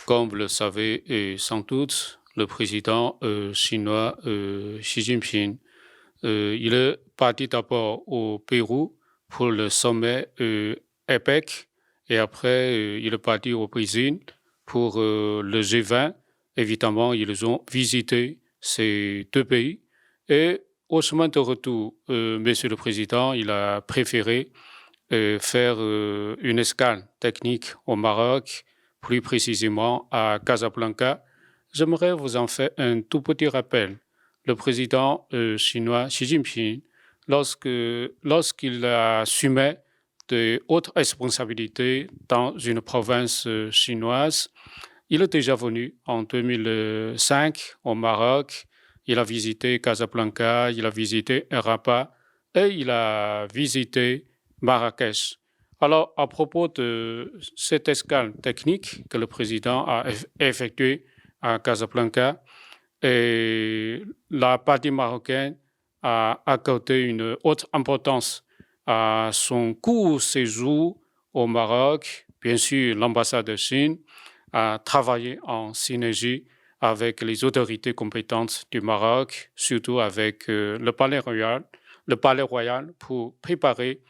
Comme vous le savez et sans doute, le président chinois Xi Jinping, il est parti d'abord au Pérou pour le sommet APEC et après il est parti au Brésil pour le G20. Évidemment, ils ont visité ces deux pays et au chemin de retour, Monsieur le Président, il a préféré faire une escale technique au Maroc, plus précisément à Casablanca. J'aimerais vous en faire un tout petit rappel. Le président chinois Xi Jinping, lorsqu'il assumait de hautes responsabilités dans une province chinoise, il est déjà venu en 2005 au Maroc. Il a visité Casablanca, il a visité Rabat et il a visité Marrakech. Alors, à propos de cette escale technique que le président a effectuée à Casablanca, et la partie marocaine a accordé une haute importance à son court séjour au Maroc. Bien sûr, l'ambassade de Chine a travaillé en synergie avec les autorités compétentes du Maroc, surtout avec le Palais royal pour préparer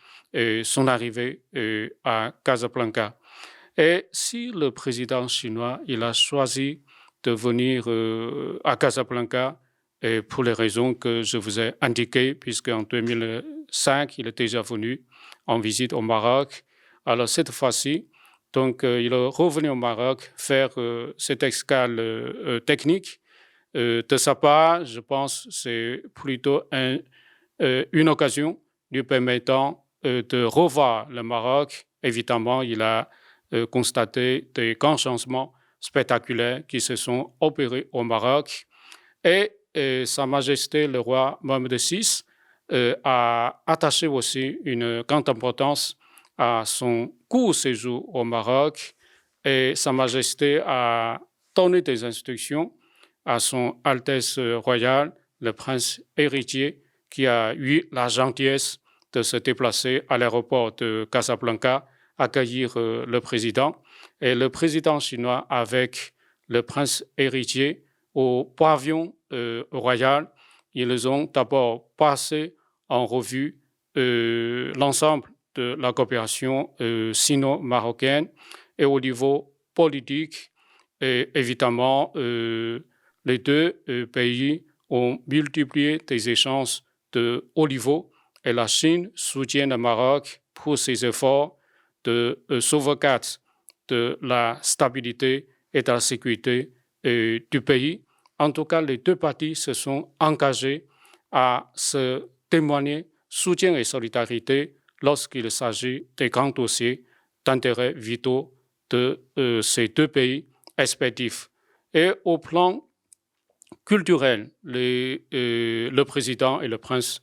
son arrivée à Casablanca. Et si le président chinois il a choisi de venir à Casablanca, et pour les raisons que je vous ai indiquées, puisqu'en 2005, il est déjà venu en visite au Maroc. Alors cette fois-ci, donc, il est revenu au Maroc faire cette escale technique. De sa part, je pense que c'est plutôt une occasion lui permettant de revoir le Maroc. Évidemment, il a constaté des grands changements spectaculaires qui se sont opérés au Maroc. Et Sa Majesté le roi Mohamed VI a attaché aussi une grande importance à son court séjour au Maroc et Sa Majesté a donné des instructions à son Altesse royale, le prince héritier, qui a eu la gentillesse de se déplacer à l'aéroport de Casablanca, accueillir le président. Et le président chinois avec le prince héritier au pavillon royal, ils ont d'abord passé en revue l'ensemble de la coopération sino-marocaine et au niveau politique. Et évidemment, les deux pays ont multiplié des échanges de haut niveau et la Chine soutient le Maroc pour ses efforts de sauvegarde de la stabilité et de la sécurité du pays. En tout cas, les deux parties se sont engagées à se témoigner soutien et solidarité lorsqu'il s'agit des grands dossiers d'intérêt vitaux de ces deux pays respectifs. Et au plan culturel, le président et le prince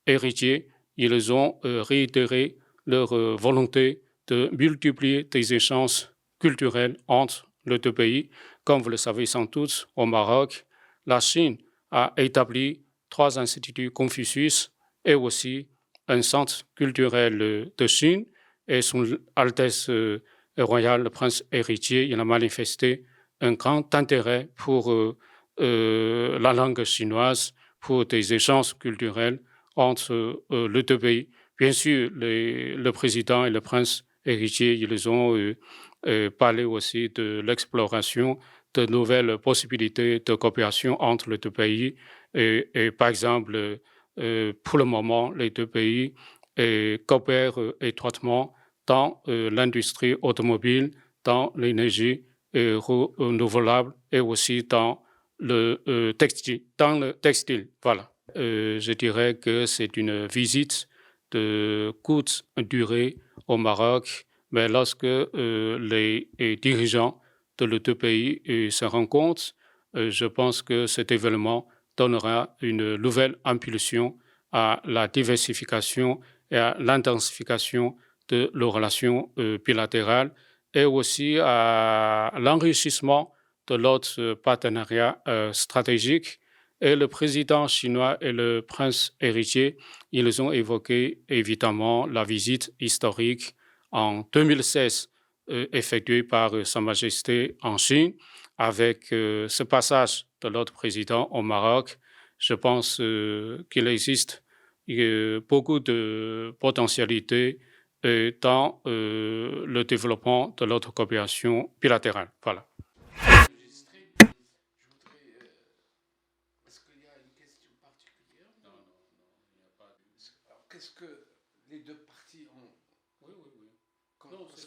héritier, ils ont réitéré leur volonté de multiplier des échanges culturels entre les deux pays. Comme vous le savez sans doute, au Maroc, la Chine a établi 3 instituts Confucius et aussi un centre culturel de Chine. Et son Altesse royale, le prince héritier, il a manifesté un grand intérêt pour la langue chinoise, pour des échanges culturels entre les deux pays. Bien sûr, le président et le prince héritier, ils ont parlé aussi de l'exploration de nouvelles possibilités de coopération entre les deux pays. Et par exemple, pour le moment, les deux pays coopèrent étroitement dans l'industrie automobile, dans l'énergie renouvelable et aussi dans le textile. Voilà. Je dirais que c'est une visite de courte durée au Maroc, mais lorsque les dirigeants de les deux pays se rencontrent, je pense que cet événement donnera une nouvelle impulsion à la diversification et à l'intensification de leurs relations bilatérales et aussi à l'enrichissement de notre partenariat stratégique. Et le président chinois et le prince héritier, ils ont évoqué évidemment la visite historique en 2016 effectué par Sa Majesté en Chine. Avec ce passage de notre président au Maroc, je pense qu'il existe beaucoup de potentialités dans le développement de notre coopération bilatérale. Voilà. Enregistré. Je voudrais. Est-ce qu'il y a une question particulière? Non, non, non, il n'y a pas de... Alors, qu'est-ce que les deux parties ont. Oui, oui, oui. Quand, Non, parce